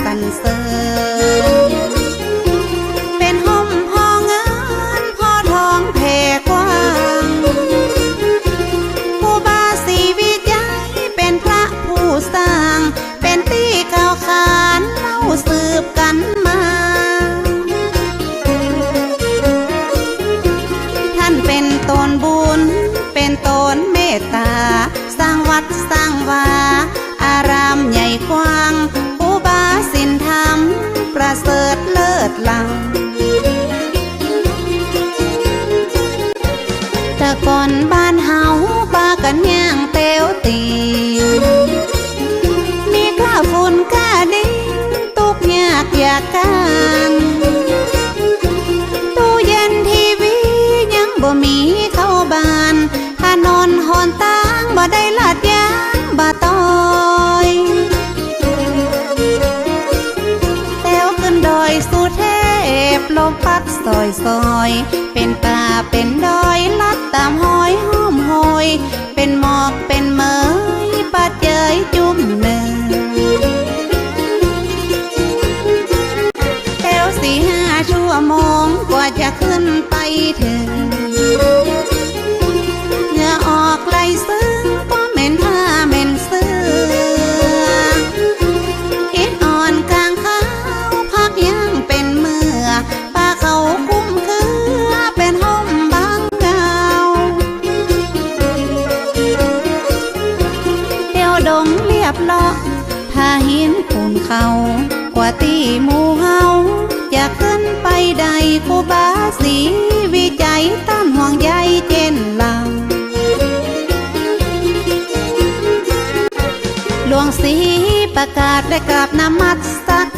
สรรเสริญเป็นห่มพอเงินพอทองแผ่กว้างผู้บาสีวิจัยเป็นพระผู้สร้างเป็นที่เก่าขานเล่าสืบกันมาท่านเป็นตนบุญเป็นตนเมตตาสร้างวัดสร้างวาอารามใหญ่กว้างศีลธรรมประเสริฐเลิศล้ำแต่ก่อนบ้านเฮาปากันย่างเตียวตีมีกล้าฝุ่นกล้าดินตุกยากอยากการตู้เย็นทีวียังบ่มีเข้าบ้านถนนหนทางบ่ได้ลาดยางบ่ต้อยดอยสุเทพลมพัดซอยซอยเป็นตาเป็นดอยลัดตามห้อยห้อมหอยเป็นหมอกเป็นเมยปัดเจยจุ่มเนินแถว4-5 ชั่วโมงกว่าจะขึ้นไปถึงเหงื่อออกไหลซึ้งก็เหม็นผ้าเหม็นเสื้ออิดอ่อนกลางขายังเป็นเมื่อป้าเขาคุ้มคือเป็นห้องบางเก่าเที่ยวดงเรียบเลาะถ้าหินปูนเขากว่าตีหมู่เฮาจะขึ้นไปใดครูบาสีวิจัยต้านห่วงใยเจนลำหลวงศรีประกาศได้กราบนมัส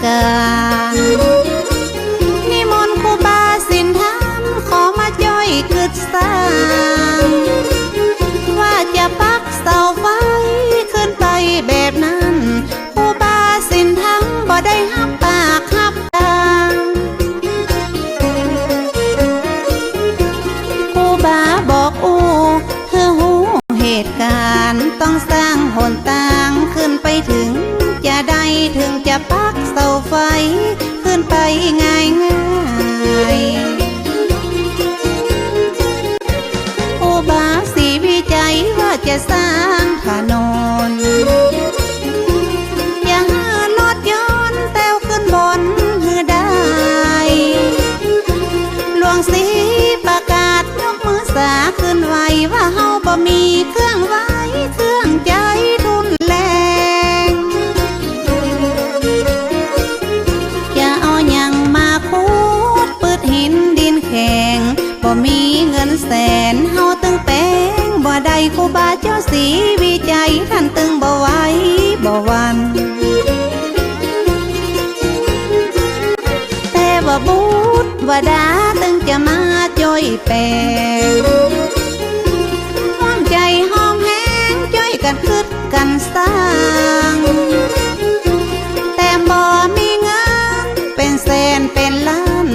การนิมนต์ครูบาศีลธรรมขอมาย่อยกึศสร้างว่าจะปักเสาไฟขึ้นไปแบบนั้นครูบาศีลธรรมบ่ได้หับปากหับตาครูบาบอกเธอหูเหตุการณ์ต้องสร้างหนทางขึ้นไปถึงจะได้ถึงจะปักเสาไฟขึ้นไปง่ายครูบาสีวิจัยว่าจะสร้างถนนอย่าหารถยนต์แต้วขึ้นบนหือได้หลวงศรีประกาศยกมือสาขึ้นไว้ว่าเฮาบ่มีเครื่องไว้เครื่องใจทุนแรงอย่าเอาหยังมาคูดปืดหินดินแข็งบ่มีเงินแสนเฮาตึงแป้งบ่ได้ครูบาเจ้าสีวิจัยท่านตึงบ่ไหวบ่วันแต่ว่าบุตรว่าดาตึงจะมาจ่อยแปลงห้อมใจหอมแห้งจ่อยกันคึดกันสร้างแต่บ่มีเงินเป็นแสนเป็นล้าน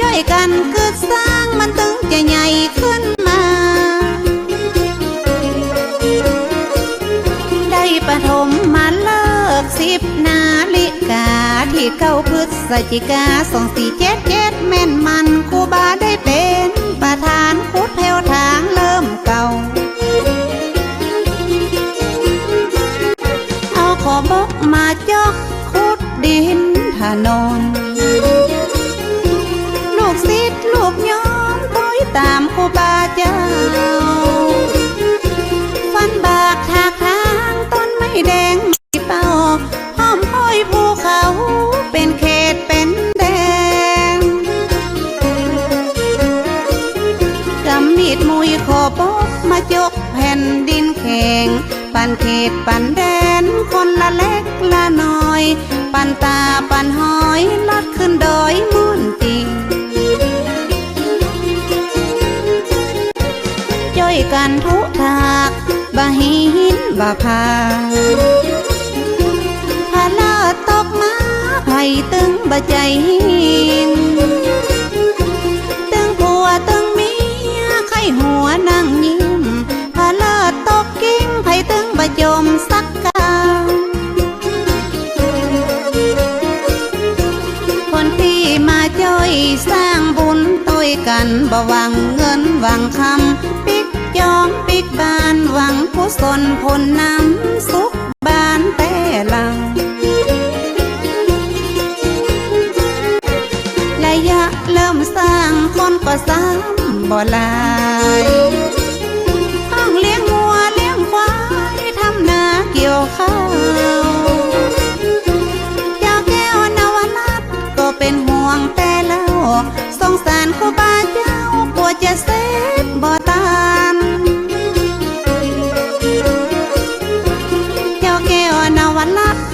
จ่อยกันคึดสร้างมันตึงจะใหญ่ขึ้นมาได้ปฐมมาเลิก10 นาฬิกาที่9 พฤศจิกา2477แม่นมันครูบาได้เป็นประธานพุทธแถวทางเริ่มเก่าเอาขอบกมาจอกขุดดินถนนลูกศิษย์ลูกย้อมต้อยตามครูบาเจ้าฟันบากถากทางต้นไม้แดงมีเป้าห้อมห้อยภูเขาเป็นเขตเป็นแดงกำมีดมุยขอบกมาจกแผ่นดินแข็งปันเขตปันแดนคนละเล็กละน้อยปันตาปันหอยลัดขึ้นดอยมุ่นจริงจ่อยกันท หินบ่าพาพาเลิศตกมาไผ่ตึงบ่ใจหินตึงผัวตึงเมียไข้หัวนั่งยิ้มพาเลิศตกกิ้งไผ่ตึงบ่จมสักกาคนที่มาจ้อยสร้างบุญต้วยกันบ่หวังเงินหวังคำปิกจองปิกบานหวังกุศลผลนำสุขบานแต่ลังระยะเริ่มสร้างคนก็ซ้ำบ่หลายต้องเลี้ยงวัวเลี้ยงควายทำนาเกี่ยวข้าวเจ้าแก้วนวรัตน์ก็เป็นห่วงแต่เล่าสงสารครูบาเจ้ากลัวจะเสพบ่ตานเจ้าแก้วนวรัตน์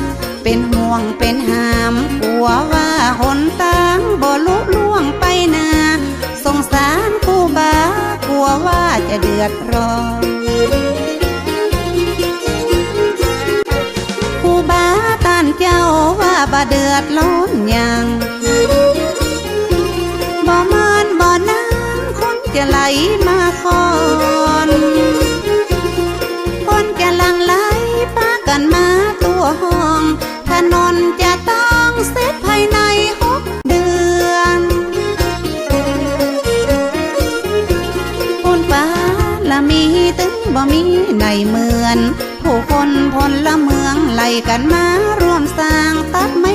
เป็นห่วงเป็นหามกลัวว่าหนทางบ่ลุล่วงไปนาสงสารครูบากลัวว่าจะเดือดร้อนครูบาต้านเจ้าว่าบ่เดือดร้อนยังบ่เมินบ่นานคนจะไหลมาคอนคนจะหลั่งไหลพากันมาตัวห้องถนนจะต้องเสร็จภายใน6 เดือนคนฟ้าละมีตึงบ่มีในเหมือนผู้คนพลเมืองไล่กันมาร่วมสร้างตัดไม้